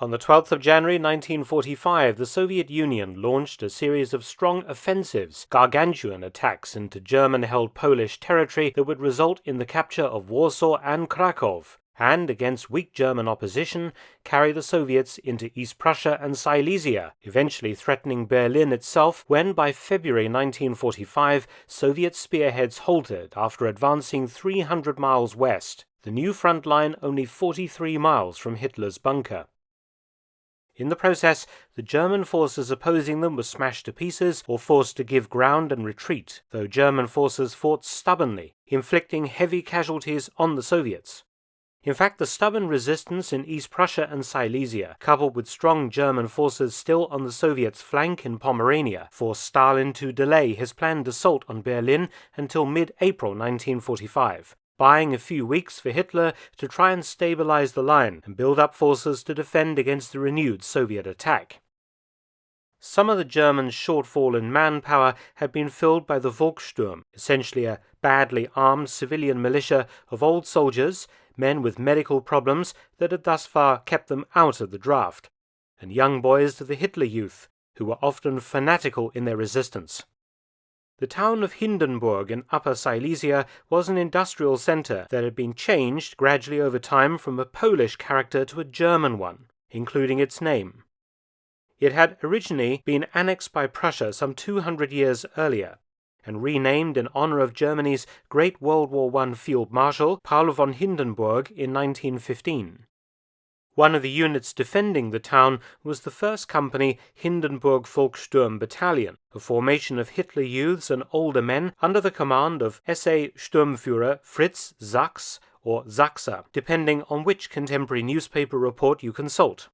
On the 12th of January 1945, the Soviet Union launched a series of strong offensives, gargantuan attacks into German-held Polish territory that would result in the capture of Warsaw and Krakow, and, against weak German opposition, carry the Soviets into East Prussia and Silesia, eventually threatening Berlin itself when, by February 1945, Soviet spearheads halted after advancing 300 miles west, the new front line only 43 miles from Hitler's bunker. In the process, the German forces opposing them were smashed to pieces or forced to give ground and retreat, though German forces fought stubbornly, inflicting heavy casualties on the Soviets. In fact, the stubborn resistance in East Prussia and Silesia, coupled with strong German forces still on the Soviets' flank in Pomerania, forced Stalin to delay his planned assault on Berlin until mid-April 1945. Buying a few weeks for Hitler to try and stabilize the line and build up forces to defend against the renewed Soviet attack. Some of the Germans' shortfall in manpower had been filled by the Volkssturm, essentially a badly armed civilian militia of old soldiers, men with medical problems that had thus far kept them out of the draft, and young boys of the Hitler Youth, who were often fanatical in their resistance. The town of Hindenburg in Upper Silesia was an industrial center that had been changed gradually over time from a Polish character to a German one, including its name. It had originally been annexed by Prussia some 200 years earlier, and renamed in honor of Germany's great World War I Field Marshal Paul von Hindenburg in 1915. One of the units defending the town was the 1st Company Hindenburg Volkssturm Battalion, a formation of Hitler Youths and older men under the command of SA Sturmführer Fritz Sachs or Sachse, depending on which contemporary newspaper report you consult.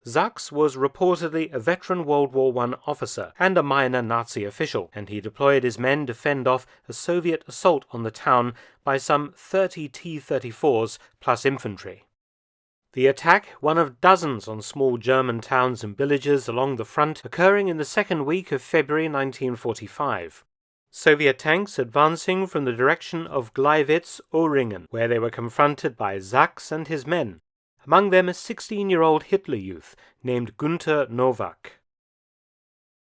Sachs was reportedly a veteran World War I officer and a minor Nazi official, and he deployed his men to fend off a Soviet assault on the town by some 30 T-34s plus infantry. The attack, one of dozens on small German towns and villages along the front, occurring in the second week of February 1945. Soviet tanks advancing from the direction of Gleiwitz-Oeringen, where they were confronted by Sachs and his men, among them a 16-year-old Hitler Youth named Gunter Nowak.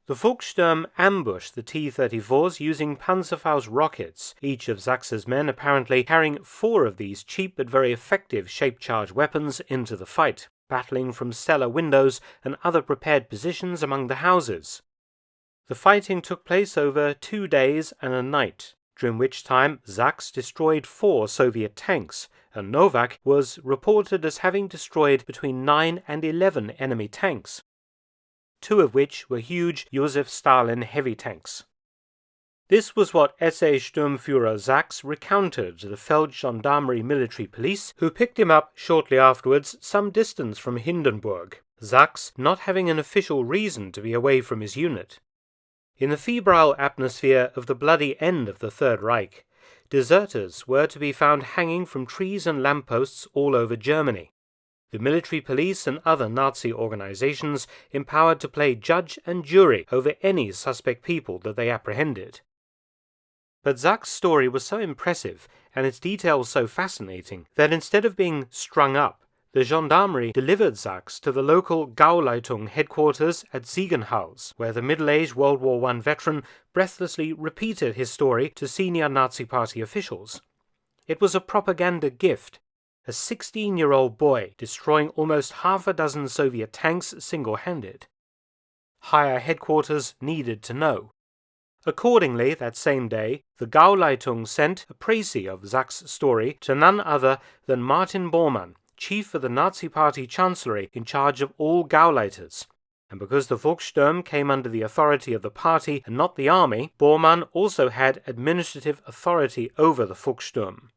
The Volkssturm ambushed the T-34s using Panzerfaust rockets, each of Sachs's men apparently carrying 4 of these cheap but very effective shape-charge weapons into the fight, battling from cellar windows and other prepared positions among the houses. The fighting took place over 2 days and a night, during which time Sachs destroyed 4 Soviet tanks, and Nowak was reported as having destroyed between 9 and 11 enemy tanks, 2 of which were huge Joseph Stalin heavy tanks. This was what SA Sturmführer Sachs recounted to the Feldgendarmerie military police, who picked him up shortly afterwards some distance from Hindenburg, Sachs not having an official reason to be away from his unit. In the febrile atmosphere of the bloody end of the Third Reich, deserters were to be found hanging from trees and lampposts all over Germany. The military police and other Nazi organizations empowered to play judge and jury over any suspect people that they apprehended. But Sachs' story was so impressive and its details so fascinating that instead of being strung up, the gendarmerie delivered Sachs to the local Gauleitung headquarters at Ziegenhaus, where the middle-aged World War I veteran breathlessly repeated his story to senior Nazi Party officials. It was a propaganda gift. A 16-year-old boy destroying almost half a dozen Soviet tanks single-handed. Higher headquarters needed to know. Accordingly, that same day, the Gauleitung sent a précis of Sachs' story to none other than Martin Bormann, chief of the Nazi Party Chancellery in charge of all Gauleiters. And because the Volkssturm came under the authority of the party and not the army, Bormann also had administrative authority over the Volkssturm.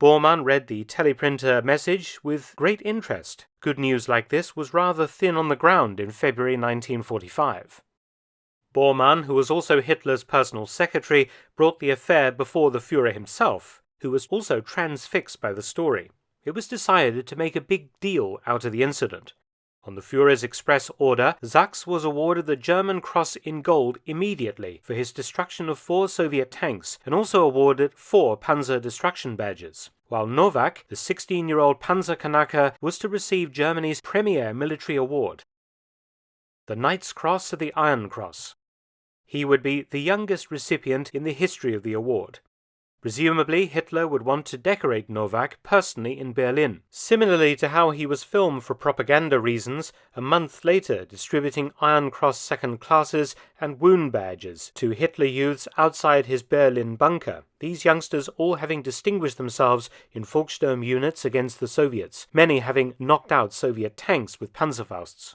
Bormann read the teleprinter message with great interest. Good news like this was rather thin on the ground in February 1945. Bormann, who was also Hitler's personal secretary, brought the affair before the Führer himself, who was also transfixed by the story. It was decided to make a big deal out of the incident. On the Führer's express order, Sachs was awarded the German Cross in Gold immediately for his destruction of 4 Soviet tanks, and also awarded 4 Panzer Destruction Badges, while Nowak, the 16-year-old Panzer Kanaka, was to receive Germany's premier military award, the Knight's Cross of the Iron Cross. He would be the youngest recipient in the history of the award. Presumably, Hitler would want to decorate Nowak personally in Berlin, similarly to how he was filmed for propaganda reasons a month later distributing Iron Cross second classes and wound badges to Hitler youths outside his Berlin bunker, these youngsters all having distinguished themselves in Volkssturm units against the Soviets, many having knocked out Soviet tanks with Panzerfausts.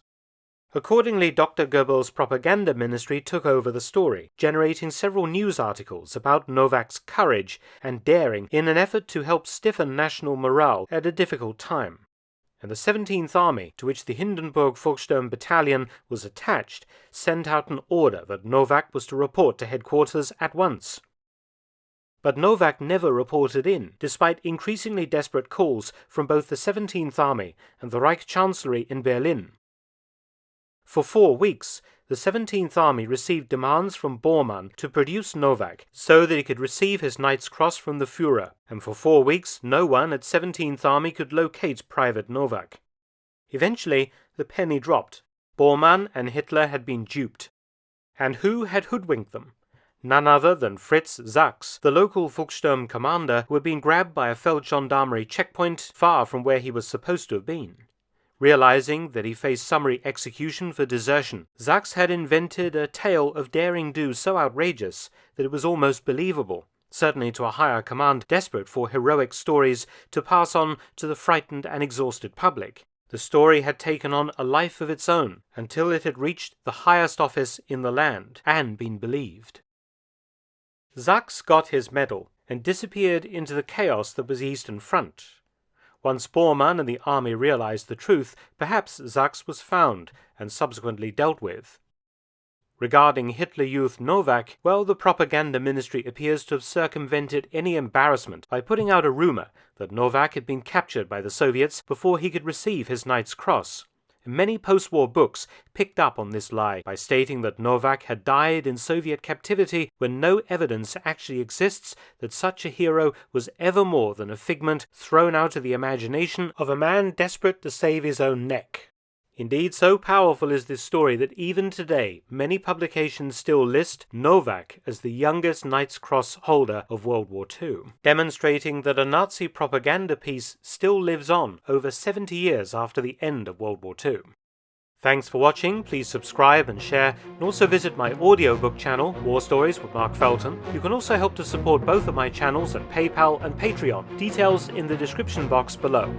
Accordingly, Dr. Goebbels' propaganda ministry took over the story, generating several news articles about Nowak's courage and daring in an effort to help stiffen national morale at a difficult time. And the 17th Army, to which the Hindenburg Volkssturm Battalion was attached, sent out an order that Nowak was to report to headquarters at once. But Nowak never reported in, despite increasingly desperate calls from both the 17th Army and the Reich Chancellery in Berlin. For 4 weeks, the 17th Army received demands from Bormann to produce Nowak so that he could receive his Knight's Cross from the Führer, and for 4 weeks no one at 17th Army could locate Private Nowak. Eventually, the penny dropped. Bormann and Hitler had been duped. And who had hoodwinked them? None other than Fritz Sachs, the local Volkssturm commander who had been grabbed by a Feldgendarmerie checkpoint far from where he was supposed to have been. Realizing that he faced summary execution for desertion, Sachs had invented a tale of daring do so outrageous that it was almost believable, certainly to a higher command desperate for heroic stories to pass on to the frightened and exhausted public. The story had taken on a life of its own until it had reached the highest office in the land and been believed. Sachs got his medal and disappeared into the chaos that was Eastern Front. Once Bormann and the army realized the truth, perhaps Sachs was found and subsequently dealt with. Regarding Hitler Youth Nowak, well, the propaganda ministry appears to have circumvented any embarrassment by putting out a rumor that Nowak had been captured by the Soviets before he could receive his Knight's Cross. Many post-war books picked up on this lie by stating that Nowak had died in Soviet captivity when no evidence actually exists that such a hero was ever more than a figment thrown out of the imagination of a man desperate to save his own neck. Indeed, so powerful is this story that even today many publications still list Nowak as the youngest Knight's Cross holder of World War II, demonstrating that a Nazi propaganda piece still lives on over 70 years after the end of World War II. Thanks for watching, please subscribe and share, and also visit my audiobook channel, War Stories with Mark Felton. You can also help to support both of my channels at PayPal and Patreon, details in the description box below.